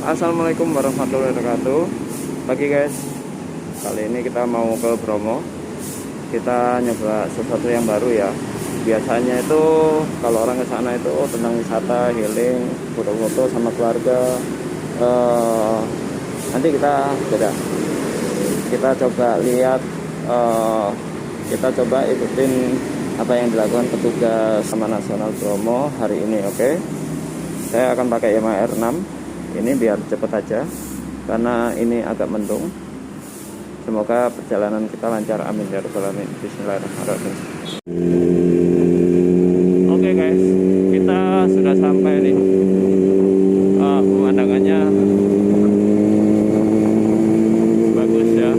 Assalamualaikum warahmatullahi wabarakatuh. Pagi guys, kali ini kita mau ke Bromo. Kita nyoba sesuatu yang baru ya. Biasanya itu kalau orang ke sana itu tentang wisata, healing, foto-foto sama keluarga. Nanti kita beda. Kita coba lihat, kita coba ikutin apa yang dilakukan petugas Taman Nasional Bromo hari ini. Oke. Saya akan pakai Yamaha R6. Ini biar cepet aja karena ini agak mendung. Semoga perjalanan kita lancar, amin ya rabbal alamin. Bismillahirrahmanirrahim. Oke guys, kita sudah sampai nih. Pemandangannya bagus ya.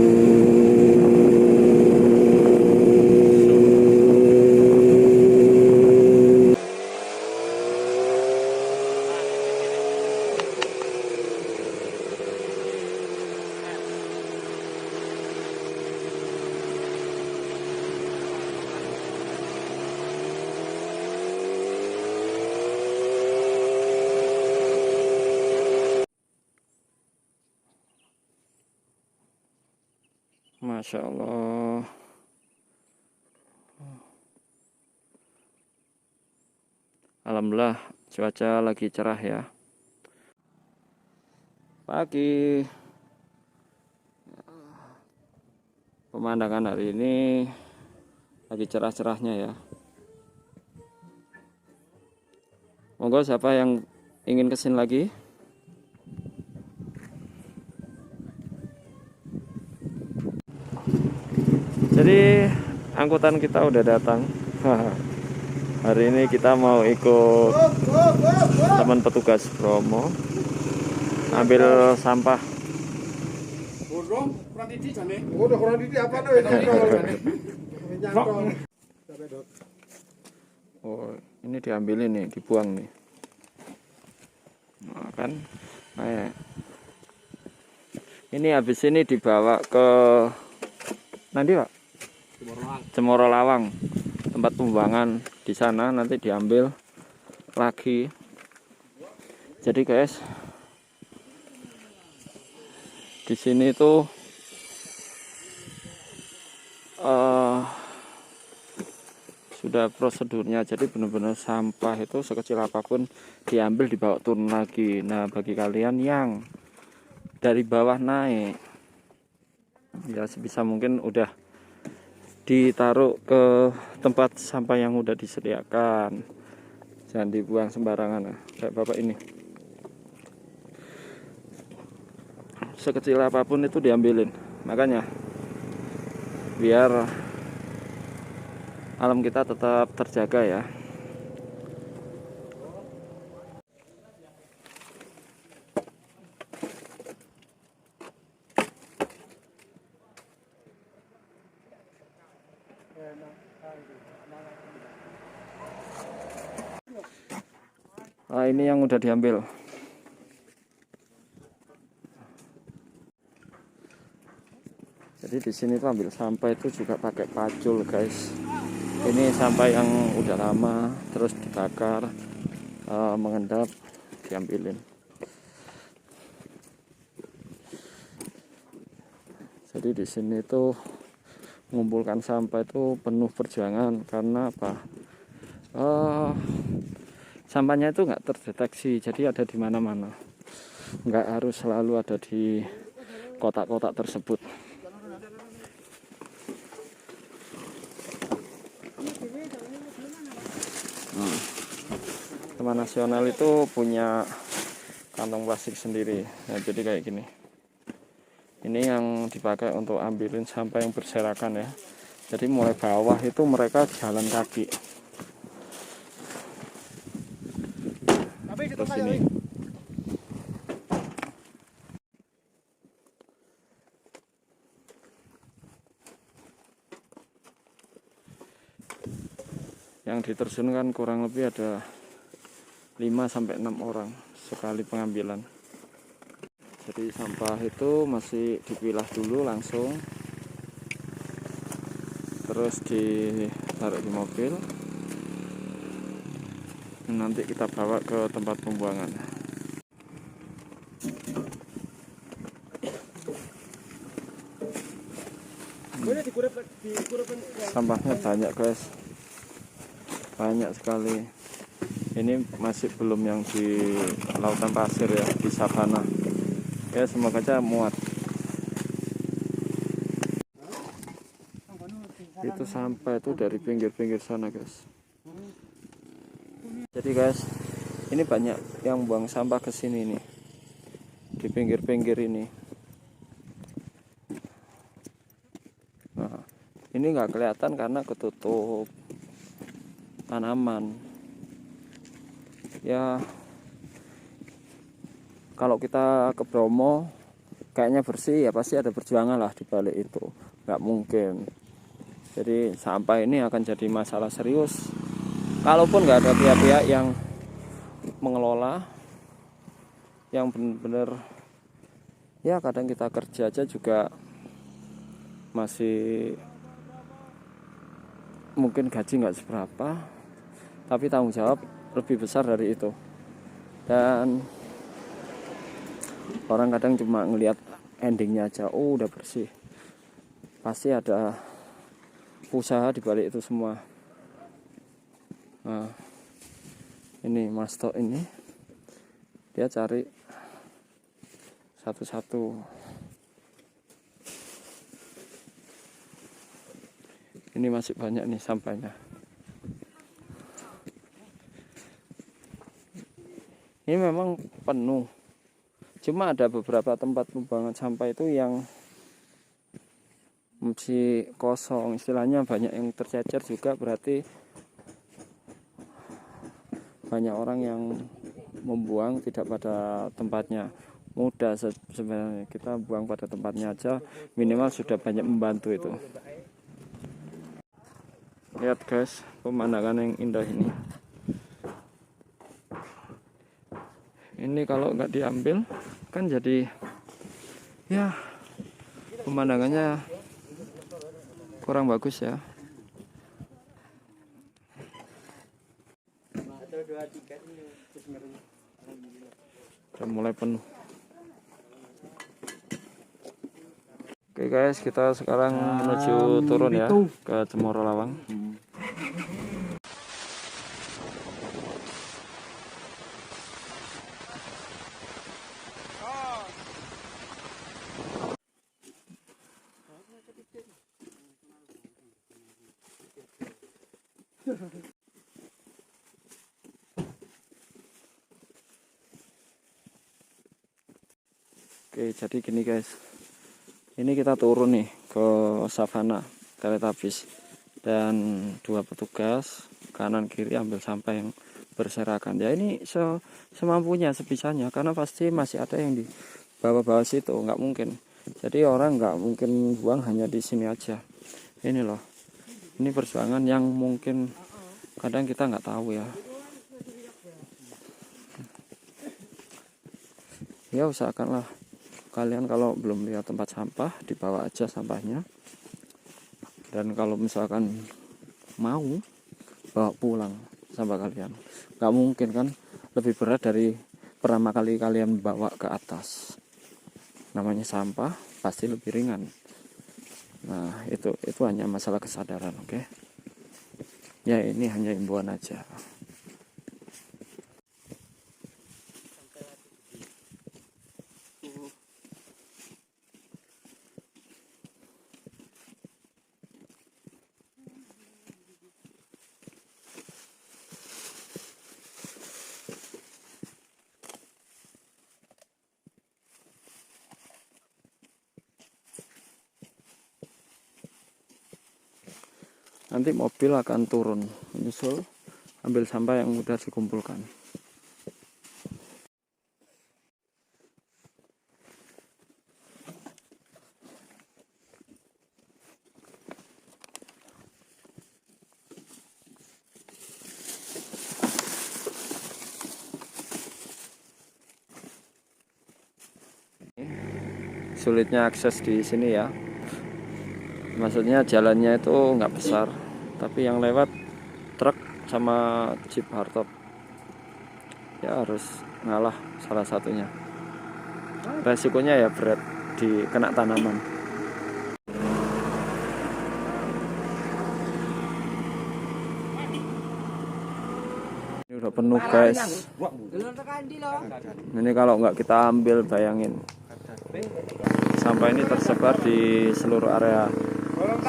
Masya Allah. Alhamdulillah cuaca lagi cerah ya. Pagi. Pemandangan hari ini lagi cerah-cerahnya ya. Monggo siapa yang ingin kesini lagi? Jadi angkutan kita udah datang. Hari ini kita mau ikut teman petugas Bromo ambil sampah. Oh, ini diambilin nih, dibuang nih. Nah, kan ini habis ini dibawa ke nanti Pak Cemoro Lawang, tempat pembuangan di sana, nanti diambil lagi. Jadi guys, di sini tuh sudah prosedurnya. Jadi benar-benar sampah itu sekecil apapun diambil, dibawa turun lagi. Nah, bagi kalian yang dari bawah naik, ya sebisa mungkin udah ditaruh ke tempat sampah yang udah disediakan, jangan dibuang sembarangan. Kayak bapak ini, sekecil apapun itu diambilin. Makanya biar alam kita tetap terjaga ya. Nah, ini yang udah diambil. Jadi di sini tuh ambil sampah itu juga pakai pacul guys. Ini sampah yang udah lama terus dibakar, mengendap, diambilin. Jadi di sini tuh mengumpulkan sampah itu penuh perjuangan. Karena apa? Sampahnya itu nggak terdeteksi, jadi ada di mana-mana. Nggak harus selalu ada di kotak-kotak tersebut. Taman Nasional itu punya kantong plastik sendiri. Nah, jadi kayak gini. Ini yang dipakai untuk ambilin sampah yang berserakan ya. Jadi mulai bawah itu mereka jalan kaki. Terus ini. Yang diterjunkan kurang lebih ada 5-6 orang sekali pengambilan. Jadi sampah itu masih dipilah dulu langsung, terus ditaruh di mobil, nanti kita bawa ke tempat pembuangan. Sampahnya banyak guys, banyak sekali. Ini masih belum yang di lautan pasir ya, di savana ya, semoga aja muat. Itu sampah itu dari pinggir-pinggir sana guys. Jadi guys, ini banyak yang buang sampah ke sini nih, di pinggir-pinggir ini. Nah, ini nggak kelihatan karena ketutup tanaman. Ya, kalau kita ke Bromo kayaknya bersih ya, pasti ada perjuangan lah di balik itu, nggak mungkin. Jadi sampah ini akan jadi masalah serius kalaupun nggak ada pihak-pihak yang mengelola, yang benar-benar ya. Kadang kita kerja aja juga masih mungkin gaji nggak seberapa, tapi tanggung jawab lebih besar dari itu. Dan orang kadang cuma ngelihat endingnya aja, oh udah bersih, pasti ada usaha di balik itu semua. Nah, ini Mas Tok ini dia cari satu-satu. Ini masih banyak nih sampahnya. Ini memang penuh. Cuma ada beberapa tempat pembuangan sampah itu yang masih kosong, istilahnya banyak yang tercecer juga, berarti banyak orang yang membuang tidak pada tempatnya. Mudah sebenarnya, kita buang pada tempatnya aja minimal sudah banyak membantu itu. Lihat guys, pemandangan yang indah ini. Ini kalau nggak diambil kan jadi ya pemandangannya kurang bagus ya. Udah mulai penuh. Oke guys, kita sekarang menuju turun ya ke Cemoro Lawang. Oke, jadi gini guys, ini kita turun nih ke savana Teletubbies, dan dua petugas kanan kiri ambil sampah yang berserakan ya. Ini semampunya, sebisanya, karena pasti masih ada yang di bawah-bawah situ, nggak mungkin. Jadi orang nggak mungkin buang hanya di sini aja. Ini loh, ini perjuangan yang mungkin kadang kita nggak tahu ya. Ya usahakanlah kalian kalau belum lihat tempat sampah, dibawa aja sampahnya. Dan kalau misalkan mau, bawa pulang sampah kalian. Nggak mungkin kan, lebih berat dari pertama kali kalian bawa ke atas. Namanya sampah pasti lebih ringan. Nah itu hanya masalah kesadaran, oke? Ya ini hanya himbauan aja. Nanti mobil akan turun menyusul ambil sampah yang mudah dikumpulkan. Sulitnya akses di sini ya. Maksudnya jalannya itu nggak besar, tapi yang lewat truk sama jeep hardtop ya harus ngalah salah satunya. Resikonya ya berat, di kena tanaman. Udah penuh guys. Ini kalau nggak kita ambil, bayangin. Sampah ini tersebar di seluruh area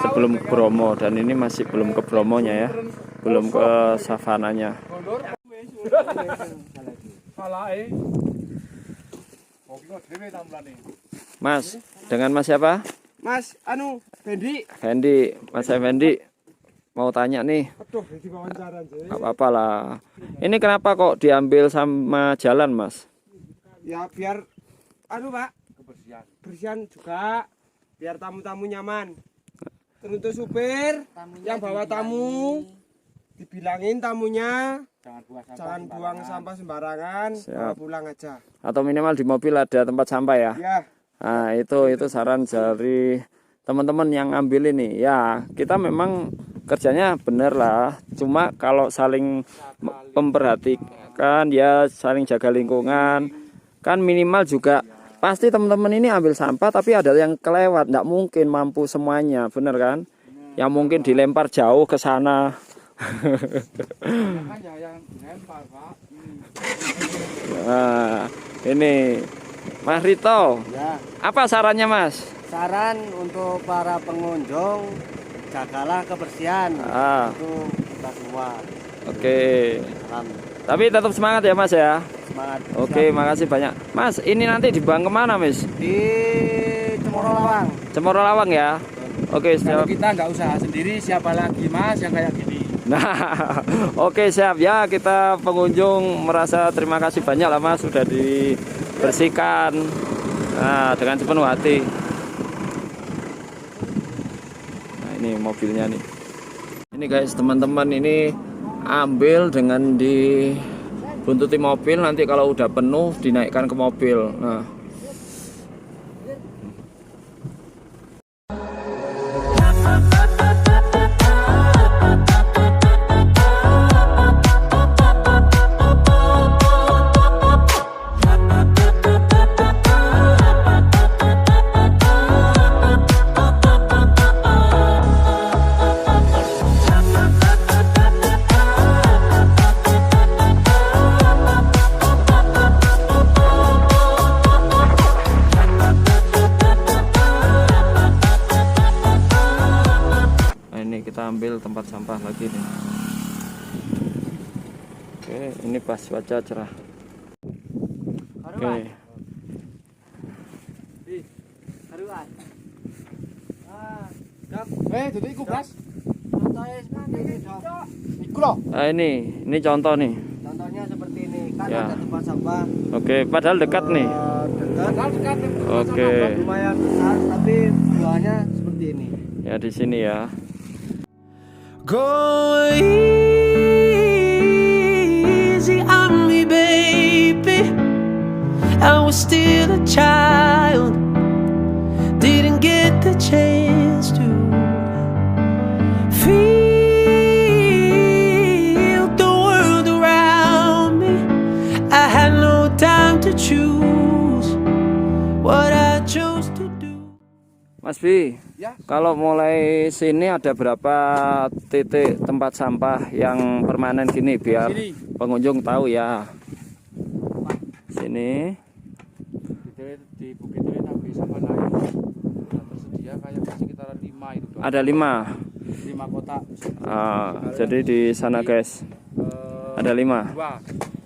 sebelum Bromo, dan ini masih belum ke Bromonya ya, belum ke savananya. Mas, dengan Mas siapa? Mas, Fendi. Fendi, Mas Fendi. Mau tanya nih. Gak apa-apa lah. Ini kenapa kok diambil sama jalan, Mas? Ya biar Pak, kebersihan juga, biar tamu-tamu nyaman. Teruntuk supir yang bawa tamu, dibilangin tamunya jangan buang sampah sembarangan, bawa pulang aja. Atau minimal di mobil ada tempat sampah ya? Ya. Nah, itu saran dari teman-teman yang ambil ini. Ya, kita memang kerjanya bener lah. Cuma kalau saling memperhatikan ya, saling jaga lingkungan, kan minimal juga. Pasti teman-teman ini ambil sampah tapi ada yang kelewat, nggak mungkin mampu semuanya, bener kan? Yang mungkin dilempar jauh ke sana. Nah, ini Mas Rito. Ya. Apa sarannya, Mas? Saran untuk para pengunjung, jagalah kebersihan untuk kita semua. Oke. Tapi tetap semangat ya, Mas ya. Semangat. Oke, makasih banyak. Mas, ini nanti dibuang kemana, Mas? Di Cemoro Lawang. Cemoro Lawang ya. Oke, Kalau siap. kita nggak usaha sendiri, siapa lagi Mas yang kayak gini? Nah, oke siap ya. Kita pengunjung merasa terima kasih banyak lah, Mas, sudah dibersihkan. Nah, dengan sepenuh hati. Nah, ini mobilnya nih. Ini guys, teman-teman, ini ambil dengan dibuntuti mobil, nanti kalau udah penuh dinaikkan ke mobil. Nah, kita ambil tempat sampah lagi nih. Oke, ini pas cuaca cerah. Oke. Nah, ini contoh nih. Contohnya seperti ini, kan Ya. ada tempat sampah. Oke, padahal dekat nih. Dekat. Oke. Lumayan besar, tapi buahnya seperti ini. Ya, di sini ya. Go easy on me, baby. I was still a child, didn't get the chance to feel the world around me. I had no time to choose what I chose to do. Mas Bi, Ya. kalau mulai sini ada berapa titik tempat sampah yang permanen gini biar Sini. pengunjung tahu ya. Sini. Di Bukit Duri Nabi sama lain sudah tersedia kayak sekitaran 5 itu doang. Ada 5. 5 kotak. Jadi di sana guys ada 5. 2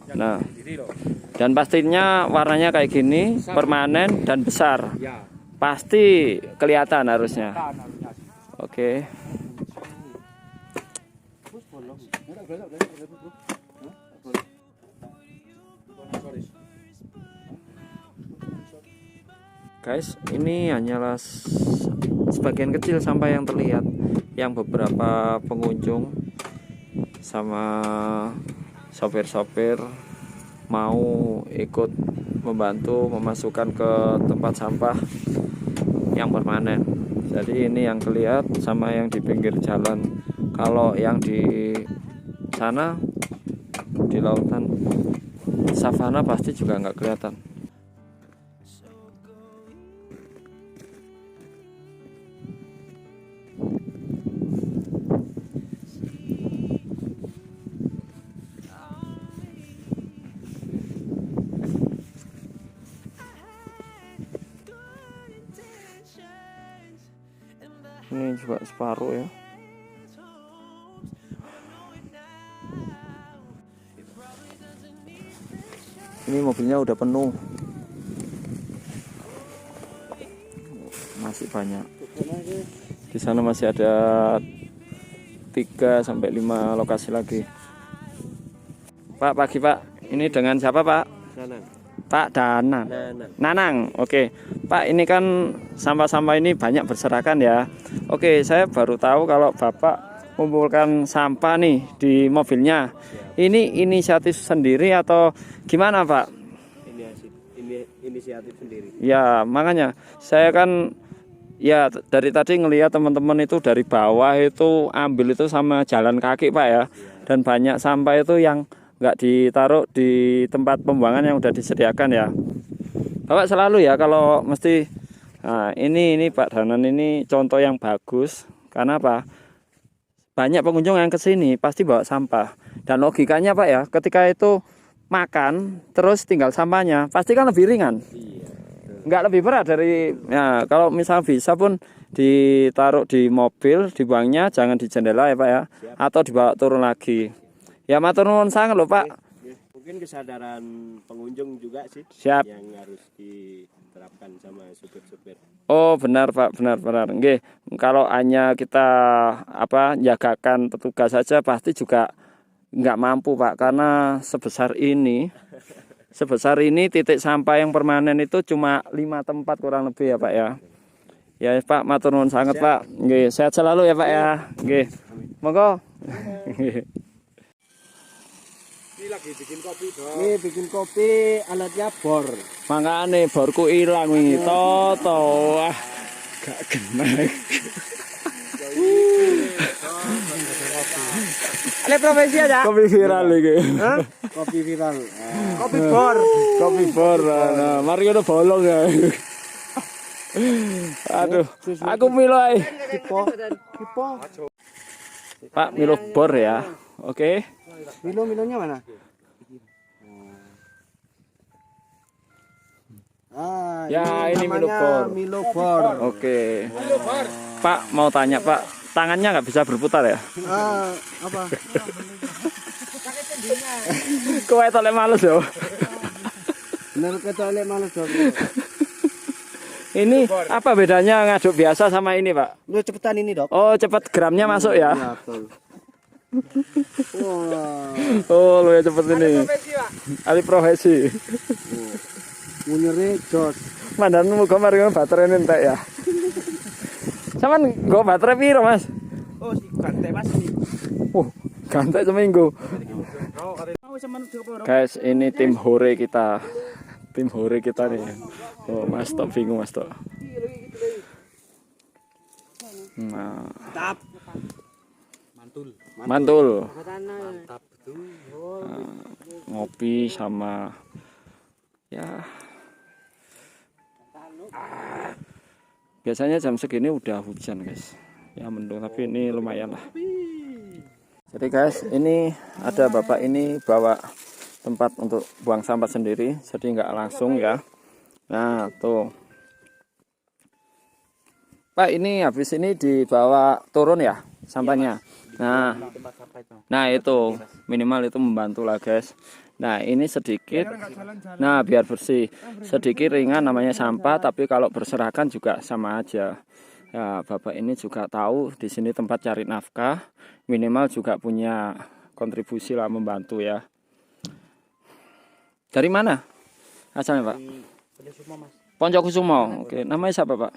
yang Nah, sendiri loh. dan pastinya warnanya kayak gini, permanen dan besar. Ya. Pasti kelihatan harusnya. Kan harusnya. Oke. Guys, ini hanyalah sebagian kecil sampah yang terlihat, yang beberapa pengunjung sama sopir-sopir mau ikut membantu memasukkan ke tempat sampah yang permanen. Jadi ini yang kelihatan sama yang di pinggir jalan. Kalau yang di sana di lautan savana pasti juga nggak kelihatan. juga separuh ya. Ini mobilnya udah penuh. Masih banyak. Di sana masih ada 3 sampai 5 lokasi lagi. Pak, pagi Pak. Ini dengan siapa Pak? Nanang. Pak Danang. Nanang. Oke. Pak, ini kan sampah-sampah ini banyak berserakan ya. Oke, saya baru tahu kalau Bapak mengumpulkan sampah nih di mobilnya. Ini inisiatif sendiri atau gimana Pak? Ini inisiatif sendiri. Ya, makanya saya kan ya dari tadi ngelihat teman-teman itu dari bawah itu ambil itu sama jalan kaki Pak ya. Dan banyak sampah itu yang nggak ditaruh di tempat pembuangan yang udah disediakan ya. Bapak selalu ya kalau mesti ini Pak Danan ini contoh yang bagus. Karena apa? Banyak pengunjung yang kesini pasti bawa sampah. Dan logikanya Pak ya, ketika itu makan terus tinggal sampahnya pasti kan lebih ringan. Nggak lebih berat dari ya, kalau misal bisa pun ditaruh di mobil, dibuangnya jangan di jendela ya Pak ya. Atau dibawa turun lagi. Ya matur nuwun sangat loh Pak. Mungkin kesadaran pengunjung juga sih. Siap. Yang harus diterapkan sama supir-supir. Oh benar Pak, benar. Nggih, kalau hanya kita jagakan petugas saja pasti juga nggak mampu Pak, karena sebesar ini titik sampah yang permanen itu cuma 5 tempat kurang lebih ya Pak ya. Ya Pak, matur nuwun sangat Pak. Nggih, sehat selalu ya Pak ya. Nggih. Monggo. Ini lagi bikin kopi dong. Ini bikin kopi, alatnya bor. Makane borku ilang wingi toto. Gak kena. Ada profesi aja. Kopi viral iki. Hah? Kopi viral. Kopi bor. Kopi bor. Nah, mari ngono bolong ya. Aduh, aku milo ae. Kipo. Pak, milo bor ya. Oke. Milonya mana? Ya, ini namanya Milo Milo bor. Oke. Pak, mau tanya Pak, tangannya nggak bisa berputar ya? Apa? Kowe tolek males yo. Bener ketolek males dong. Ini apa bedanya ngaduk biasa sama ini Pak? Lu cepetan ini dok. Oh, cepat gramnya masuk ya? Ya, betul. Wah. Oh, lu ya cepet ini. Ali profesi. Munyere jos. Mandan muga mari baterai entek ya. Saman nggo baterai piro, Mas? Oh, si gantek Mas. Gantek seminggu. Guys, ini tim hore kita. Tim hore kita nih. Oh, Mas Tok bingung Mas Tok. Nah. Tap. Mantul. Mantap betul. Ngopi sama ya. Biasanya jam segini udah hujan guys. Ya mendung tapi ini lumayan lah. Jadi guys, ini ada bapak ini bawa tempat untuk buang sampah sendiri, jadi nggak langsung ya. Nah tuh. Pak, ini habis ini dibawa turun ya sampahnya. Nah itu minimal itu membantu lah guys. Nah ini sedikit, nah biar bersih, sedikit ringan namanya sampah, tapi kalau berserakan juga sama aja. Ya bapak ini juga tahu di sini tempat cari nafkah, minimal juga punya kontribusi lah membantu ya. Dari mana asalnya Pak? Poncokusumo. Oke, namanya siapa Pak?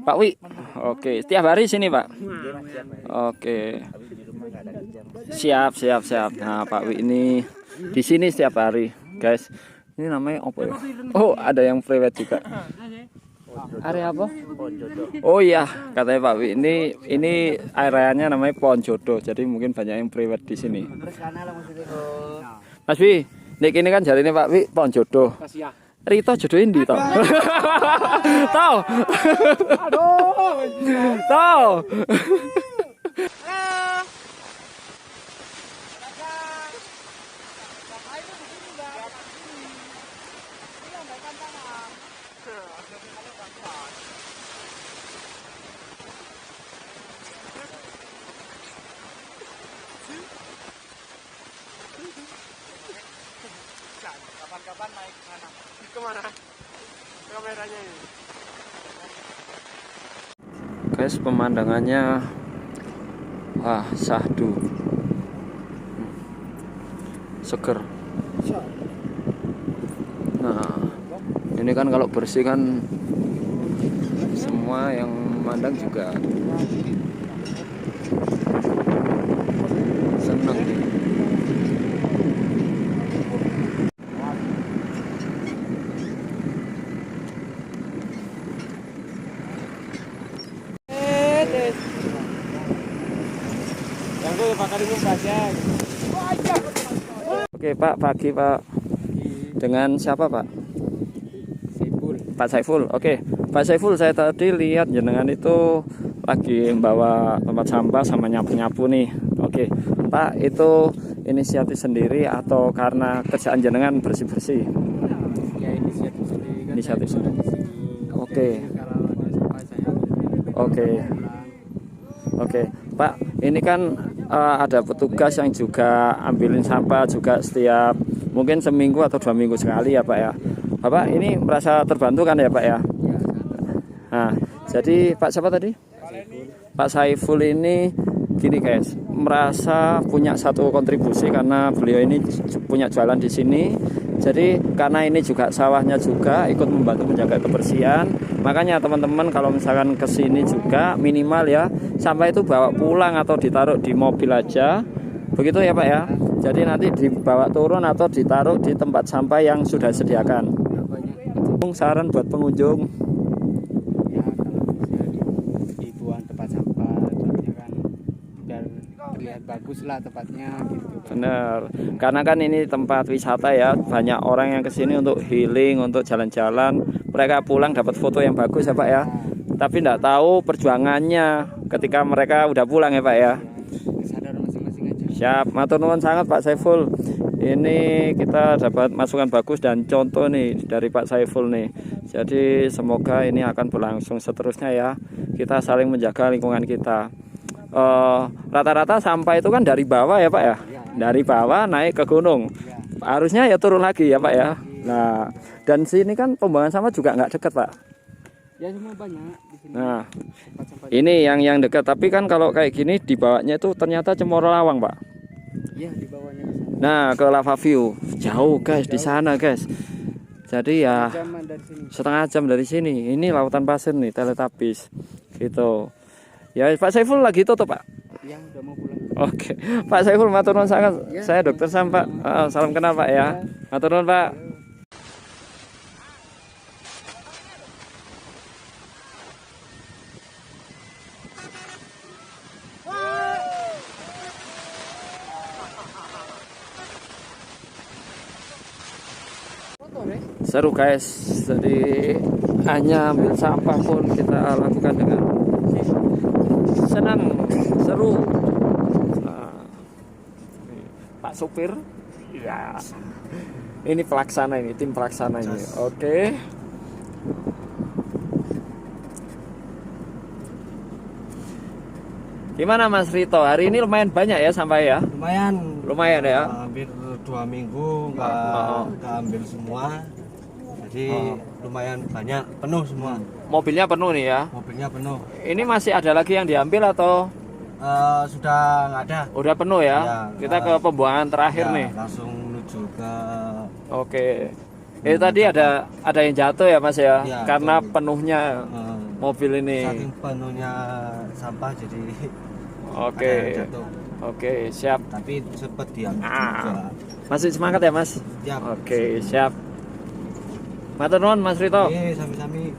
Pak Wi. Oke, setiap hari sini Pak. Oke. Siap. Nah, Pak Wi ini di sini setiap hari, guys. Ini namanya apa ya? Oh, ada yang private juga. Area apa? Oh iya, katanya Pak Wi. Ini areanya namanya Pohon Jodoh. Jadi mungkin banyak yang private di sini. Mas Wi, nek ini kan jarine Pak Wi Pohon Jodoh. Rito jodohin di toh. Toh. Aduh. Toh. kapan naik mana? Kemana? Kameranya ini. Guys, pemandangannya wah syahdu, seger. Nah, ini kan kalau bersih kan semua yang memandang juga senang nih. Oke Pak, pagi Pak. Dengan siapa Pak? Saiful. Pak Saiful. Oke, Pak Saiful, saya tadi lihat jenengan itu lagi membawa tempat sampah sama nyapu-nyapu nih. Oke, Pak, itu inisiatif sendiri atau karena kerjaan jenengan bersih-bersih? Ya inisiatif sendiri kan. Inisiatif saya sendiri. di sini. Oke. Jadi kalau ada sampah saya Oke. Oke, Pak, ini kan ada petugas yang juga ambilin sampah juga setiap mungkin seminggu atau 2 minggu sekali ya Pak ya. Bapak ini merasa terbantu kan ya Pak ya? Nah, jadi Pak siapa tadi? Pak Saiful ini gini guys, merasa punya satu kontribusi karena beliau ini punya jualan di sini. Jadi karena ini juga sawahnya juga ikut membantu menjaga kebersihan. Makanya teman-teman kalau misalkan ke sini juga minimal ya sampah itu bawa pulang atau ditaruh di mobil aja. Begitu ya Pak ya. Jadi nanti dibawa turun atau ditaruh di tempat sampah yang sudah disediakan. Saran buat pengunjung. ya kalau bisa dibuang tempat sampah soalnya kan biar terlihat bagus lah tempatnya gitu. Bener, karena kan ini tempat wisata ya, banyak orang yang kesini untuk healing, untuk jalan-jalan. Mereka pulang dapat foto yang bagus ya Pak ya. Tapi tidak tahu perjuangannya ketika mereka udah pulang ya Pak ya. Sadar masing-masing aja. Siap, matur nuwun sangat Pak Saiful. Ini kita dapat masukan bagus dan contoh nih dari Pak Saiful nih. Jadi semoga ini akan berlangsung seterusnya ya. Kita saling menjaga lingkungan kita. Rata-rata sampah itu kan dari bawah ya Pak ya. Dari bawah naik ke gunung. Harusnya ya turun lagi ya Pak ya. Nah, dan sini kan pembuangan sampah juga nggak dekat Pak. Ya semua banyak di sini. Nah, Tempat-tempat. ini yang dekat. Tapi kan kalau kayak gini di bawahnya itu ternyata Cemoro Lawang Pak. Iya di bawahnya ke sana. Nah, ke Lava View jauh guys di sana guys. Jadi ya Jaman dari sini. setengah jam dari sini. Ini lautan pasir nih, Teletubbies gitu. Ya Pak Saiful lagi tutup Pak. Ya udah mau pulang. Oke, Pak Saiful matur nuwun sangat. Ya, Saya Dokter Sam Pak. Salam kenal Pak ya. Matur nuwun Pak. Seru guys, jadi hanya ambil sampah pun kita lakukan dengan senang, seru. Nah, Pak supir, ya, ini pelaksana ini, tim pelaksana ini. Oke. Gimana Mas Rito? Hari ini lumayan banyak ya sampah ya? Lumayan ya. Hampir 2 minggu nggak ambil semua. Jadi lumayan banyak, penuh semua. Mobilnya penuh nih ya. Mobilnya penuh. Ini masih ada lagi yang diambil atau Sudah nggak ada. udah penuh ya? Ya, Kita ke pembuangan terakhir Ya, nih. langsung menuju ke Oke. Tadi ada yang jatuh ya Mas ya? Ya, Karena jatuh. penuhnya mobil ini. saking penuhnya sampah jadi Oke. ada yang jatuh. Oke, siap. Tapi sempat diambil Ah. juga. Masih semangat ya Mas? Siap. Oke, siap. Matur nuwun Mas Rito. Oke, sami-sami.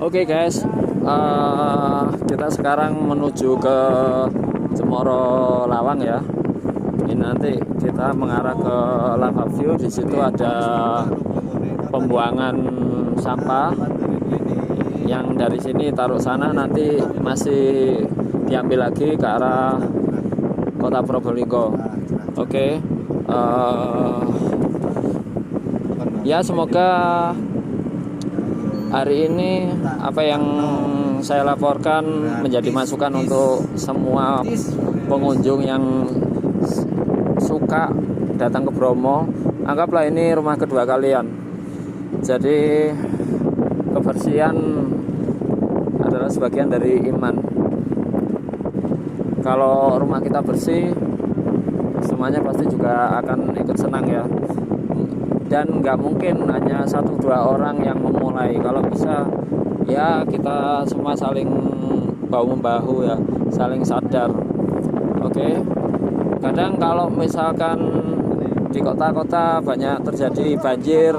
Oke guys, kita sekarang menuju ke Cemoro Lawang ya. Ini nanti kita mengarah ke Lava View. Di situ ada pembuangan sampah yang dari sini taruh sana, nanti masih diambil lagi ke arah Kota Probolinggo. Oke. Ya semoga hari ini apa yang saya laporkan menjadi masukan untuk semua pengunjung yang suka datang ke Bromo anggaplah ini rumah kedua kalian. Jadi kebersihan adalah sebagian dari iman. Kalau rumah kita bersih, semuanya pasti juga akan ikut senang ya. Dan nggak mungkin hanya 1-2 orang yang memulai. Kalau bisa ya kita semua saling bahu membahu ya, saling sadar. Oke. Kadang kalau misalkan di kota-kota banyak terjadi banjir,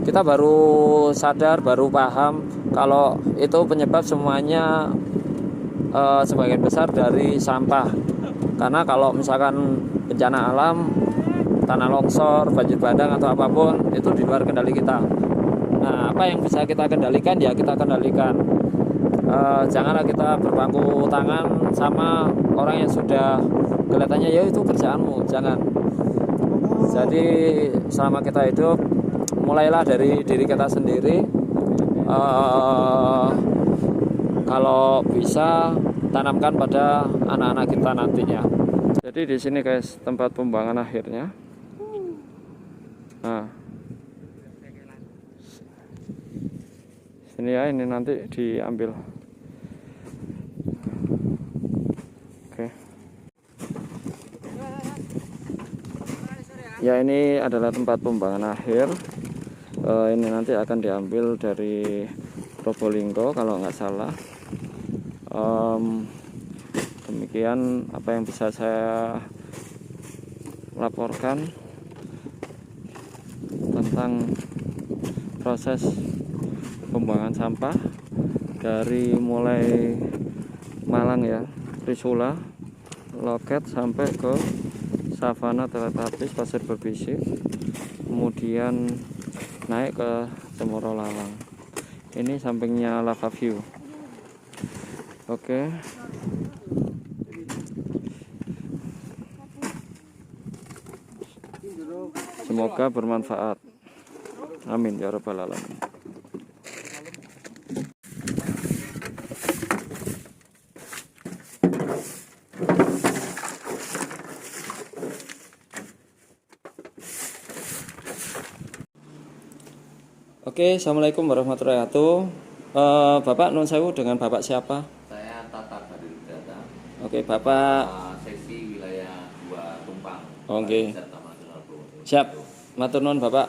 kita baru sadar, baru paham kalau itu penyebab semuanya sebagian besar dari sampah. Karena kalau misalkan bencana alam, tanah longsor, banjir bandang atau apapun, itu di luar kendali kita. Nah, apa yang bisa kita kendalikan ya kita kendalikan. Janganlah kita berpangku tangan sama orang yang sudah kelihatannya ya itu kerjaanmu, jangan. Jadi selama kita hidup, mulailah dari diri kita sendiri. Kalau bisa tanamkan pada anak-anak kita nantinya. Jadi di sini guys tempat pembuangan akhirnya. Nah, sini ya, ini nanti diambil. Oke. Ya, ini adalah tempat pembuangan akhir. Ini nanti akan diambil dari Probolinggo kalau nggak salah. Demikian apa yang bisa saya laporkan tentang proses pembuangan sampah dari mulai Malang ya, Trisula, Loket sampai ke Savana, Teletubbies, Pasir Berbisik, kemudian naik ke Cemoro Lawang. Ini sampingnya Lava View. Oke. Semoga bermanfaat. Amin ya rabbal alamin. Oke, assalamualaikum warahmatullahi wabarakatuh. Bapak nun sewu, dengan Bapak siapa? Saya Tata dari Data. Oke, Bapak. Seksi wilayah 2 Tumpang. Oke. Siap. Matur nuwun Bapak.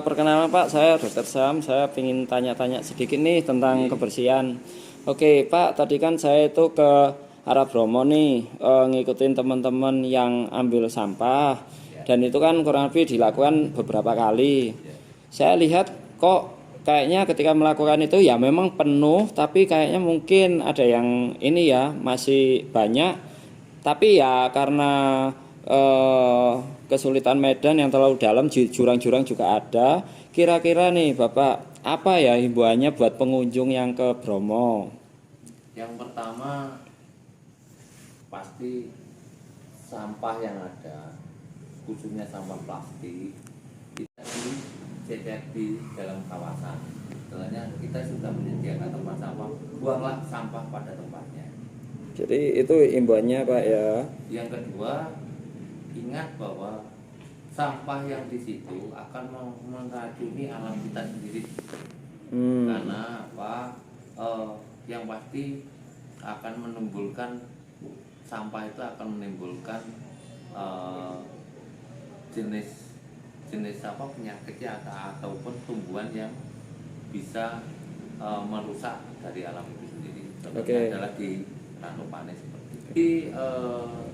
Perkenalan Pak, saya Dr. Sam. Saya ingin tanya-tanya sedikit nih tentang kebersihan. Oke, Pak. Tadi kan saya itu ke arah Bromo nih, ngikutin teman-teman yang ambil sampah. Dan itu kan kurang lebih dilakukan beberapa kali. Saya lihat kok kayaknya ketika melakukan itu ya memang penuh, tapi kayaknya mungkin ada yang ini ya masih banyak. Tapi ya karena kesulitan medan yang terlalu dalam, jurang-jurang juga ada. Kira-kira nih Bapak, apa ya himbauannya buat pengunjung yang ke Bromo? Yang pertama pasti sampah yang ada, khususnya sampah plastik, tidak dicecer di dalam kawasan. Setelahnya kita sudah menyediakan tempat sampah, buanglah sampah pada tempatnya. Jadi itu himbauannya Pak ya. Yang kedua, ingat bahwa sampah yang di situ akan meracuni alam kita sendiri. Karena apa? Yang pasti akan menimbulkan sampah itu akan menimbulkan jenis apa penyakitnya ataupun tumbuhan yang bisa merusak dari alam itu sendiri. Contohnya adalah di Ranupane seperti itu. Jadi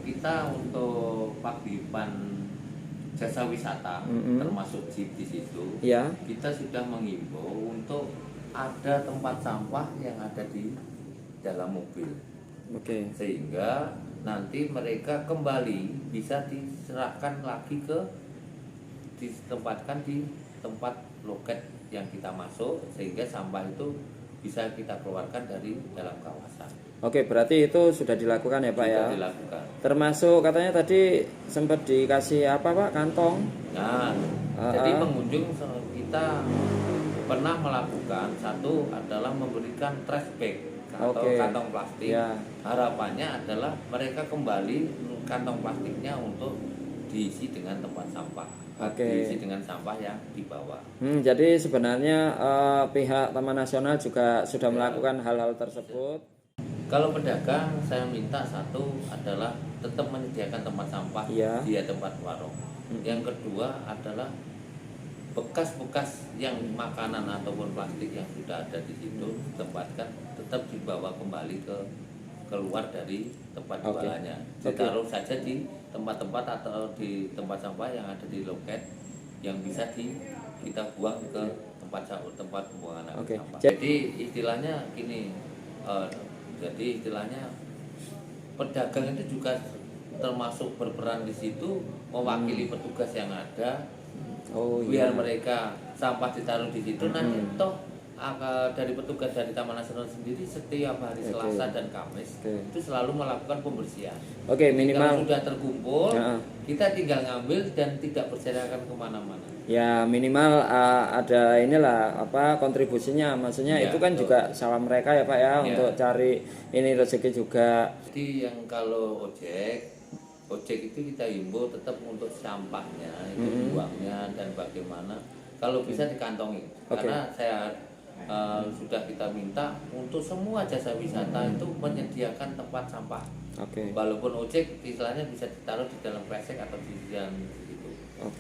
kita untuk paguyuban jasa wisata termasuk jeep di situ, ya, kita sudah mengimbau untuk ada tempat sampah yang ada di dalam mobil. Sehingga nanti mereka kembali bisa diserahkan lagi ditempatkan di tempat loket yang kita masuk, sehingga sampah itu bisa kita keluarkan dari dalam kawasan. Oke, berarti itu sudah dilakukan ya Pak ya? Sudah dilakukan. Termasuk katanya tadi sempat dikasih apa Pak, kantong? Nah, jadi pengunjung kita pernah melakukan, satu adalah memberikan trash bag atau kantong plastik. Ya. Harapannya adalah mereka kembali kantong plastiknya untuk diisi dengan tempat sampah. diisi dengan sampah yang dibawa. Jadi sebenarnya pihak Taman Nasional juga sudah melakukan hal-hal tersebut. Kalau pedagang saya minta satu adalah tetap menyediakan tempat sampah Iya. di tempat warung. Yang kedua adalah bekas-bekas yang makanan ataupun plastik yang sudah ada di situ ditempatkan tetap dibawa kembali keluar dari tempat jualannya. Ditaruh saja di tempat-tempat atau di tempat sampah yang ada di loket yang bisa kita buang ke tempat pembuangan sampah. Jadi istilahnya gini, pedagang itu juga termasuk berperan di situ mewakili petugas yang ada. Biar mereka sampah ditaruh di situ nanti toh dari petugas dari Taman Nasional sendiri setiap hari Selasa dan Kamis itu selalu melakukan pembersihan. Minimal kalau sudah terkumpul kita tinggal ngambil dan tidak berserakan kemana-mana. Ya minimal ada inilah kontribusinya, maksudnya itu kan juga salah mereka ya Pak ya untuk cari ini rezeki juga. Jadi yang kalau ojek itu kita himbau tetap untuk sampahnya itu buangnya dan bagaimana kalau bisa dikantongi karena saya sudah kita minta untuk semua jasa wisata itu menyediakan tempat sampah. Walaupun ojek istilahnya bisa ditaruh di dalam kresek atau di dalam itu.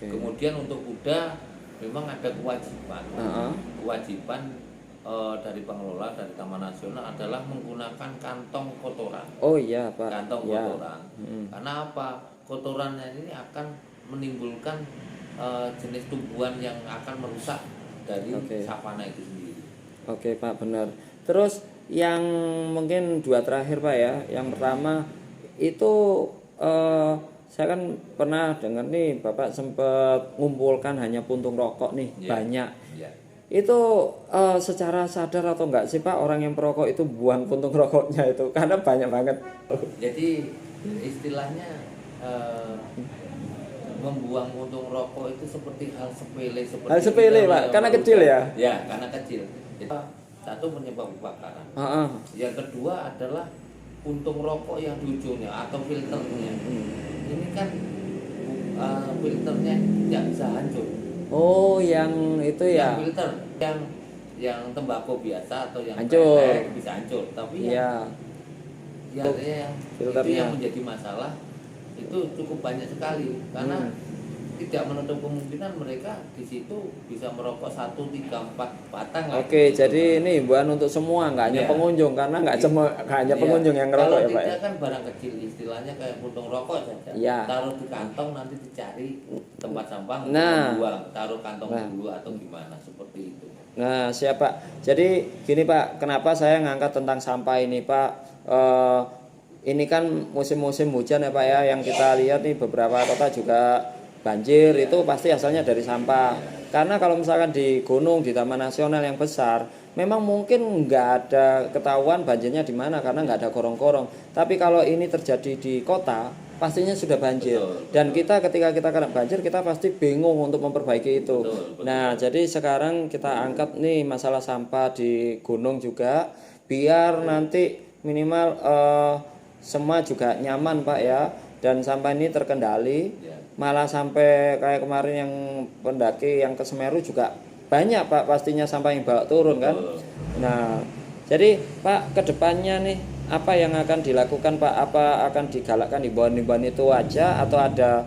Kemudian untuk kuda memang ada kewajiban dari pengelola dari Taman Nasional adalah menggunakan kantong kotoran. Pak. Kantong kotoran. Karena apa? Kotorannya ini akan menimbulkan jenis tumbuhan yang akan merusak dari savana itu sendiri. Pak, benar. Terus yang mungkin dua terakhir Pak ya. Yang pertama itu saya kan pernah dengar nih Bapak sempat ngumpulkan hanya puntung rokok nih banyak. Itu secara sadar atau enggak sih Pak orang yang perokok itu buang puntung rokoknya itu karena banyak banget. Jadi istilahnya membuang puntung rokok itu seperti hal sepele Pak karena kecil ya. Ya karena kecil. Jadi, satu penyebab kebakaran. Yang kedua adalah puntung rokok yang di ujungnya atau filternya. Ini kan filternya tidak bisa hancur. Yang itu ya. Yang filter yang tembakau biasa atau yang hancur bisa hancur, tapi yang filternya itu yang menjadi masalah itu cukup banyak sekali karena tidak menutup kemungkinan mereka di situ bisa merokok 1, 3, 4 batang. Jadi ini himbauan untuk semua, nggak hanya pengunjung karena nggak hanya pengunjung yang ngerokok ya Pak. Kalau tidak kan barang kecil istilahnya kayak puntung rokok saja. Taruh di kantong nanti dicari tempat sampah buang, taruh kantong dulu atau gimana seperti itu. Nah, siapa? Jadi gini Pak, kenapa saya ngangkat tentang sampah ini Pak? Ini kan musim-musim hujan ya Pak ya, yang kita lihat nih beberapa kota juga banjir itu pasti asalnya dari sampah. Karena kalau misalkan di gunung, di Taman Nasional yang besar, memang mungkin nggak ada ketahuan banjirnya di mana karena nggak ada gorong-gorong. Tapi kalau ini terjadi di kota, pastinya sudah banjir. Dan kita ketika kita kena banjir, kita pasti bingung untuk memperbaiki itu. Nah, jadi sekarang kita angkat nih masalah sampah di gunung juga, biar nanti minimal semua juga nyaman Pak ya, dan sampah ini terkendali. Malah sampai kayak kemarin yang pendaki yang ke Semeru juga banyak Pak pastinya sampah yang bawa turun kan. Nah jadi Pak kedepannya nih apa yang akan dilakukan Pak? Apa akan digalakkan himbauan-himbauan itu aja atau ada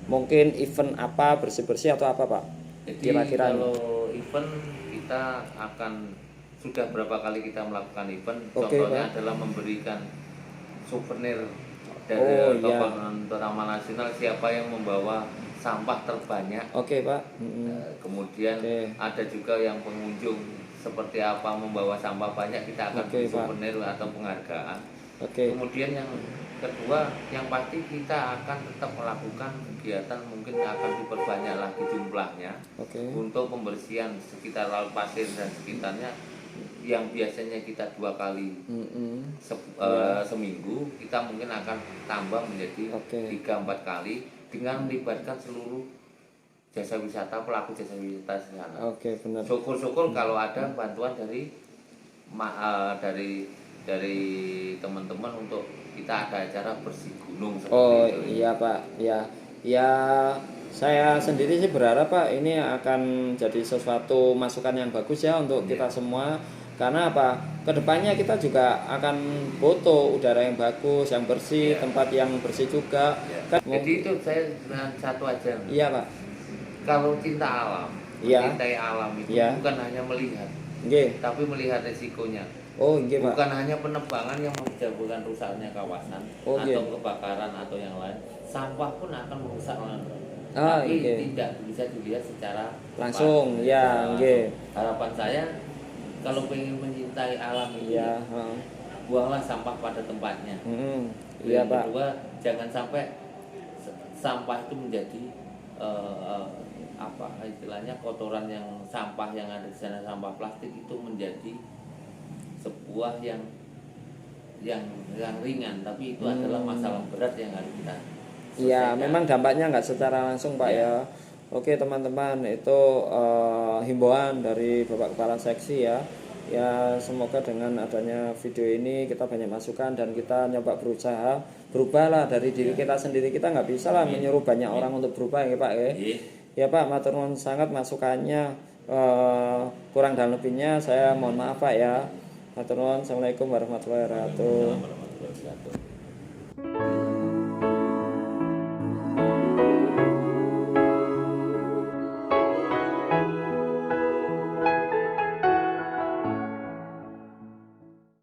mungkin event apa bersih-bersih atau apa Pak? Jadi kira-kira kalau event kita akan sudah berapa kali kita melakukan event. Contohnya adalah memberikan souvenir dari Taman Nasional siapa yang membawa sampah terbanyak. Pak. Kemudian ada juga yang pengunjung seperti apa membawa sampah banyak, kita akan beri souvenir atau penghargaan. Kemudian yang kedua yang pasti kita akan tetap melakukan kegiatan, mungkin akan diperbanyak lagi jumlahnya untuk pembersihan sekitar laut pasir dan sekitarnya. Yang biasanya kita 2 kali seminggu, kita mungkin akan tambah menjadi 3-4 kali dengan melibatkan seluruh jasa wisata, pelaku jasa wisata di sana. Benar. Syukur-syukur kalau ada bantuan dari teman-teman untuk kita ada acara bersih gunung seperti itu. Iya Pak, ya Saya sendiri sih berharap Pak ini akan jadi sesuatu masukan yang bagus ya untuk kita semua. Karena apa? Kedepannya kita juga akan butuh udara yang bagus, yang bersih, tempat yang bersih juga. Kan, Jadi itu saya dengan satu aja. iya Pak. Kalau cinta alam, Iya. mencintai alam itu Iya. bukan hanya melihat, Nggih. tapi melihat resikonya. Oh, nggih Pak. Bukan hanya penebangan yang menyebabkan rusaknya kawasan Oh, atau iya. kebakaran atau yang lain, sampah pun akan merusak Ah, tapi iya. tidak bisa dilihat secara Langsung, cepat. ya, Nah, nggih. harapan saya kalau pengen mencintai alam itu, Iya, heeh. buanglah sampah pada tempatnya. Iya Yang Pak. kedua, jangan sampai sampah itu menjadi apa istilahnya kotoran yang sampah yang ada di sana, sampah plastik itu menjadi sebuah yang ringan, tapi itu adalah masalah berat yang harus kita Iya, selesaikan. memang dampaknya nggak secara langsung Pak ya. Oke teman-teman, itu himbauan dari Bapak Kepala Seksi ya. Ya semoga dengan adanya video ini kita banyak masukan dan kita nyoba berusaha berubahlah dari diri kita sendiri. Kita nggak bisa lah menyuruh banyak orang untuk berubah ya Pak ya. Ya Pak, matur nuwun sangat masukannya. Kurang dan lebihnya saya mohon maaf Pak ya. Matur nuwun. Assalamualaikum warahmatullahi wabarakatuh. Warahmatullahi wabarakatuh.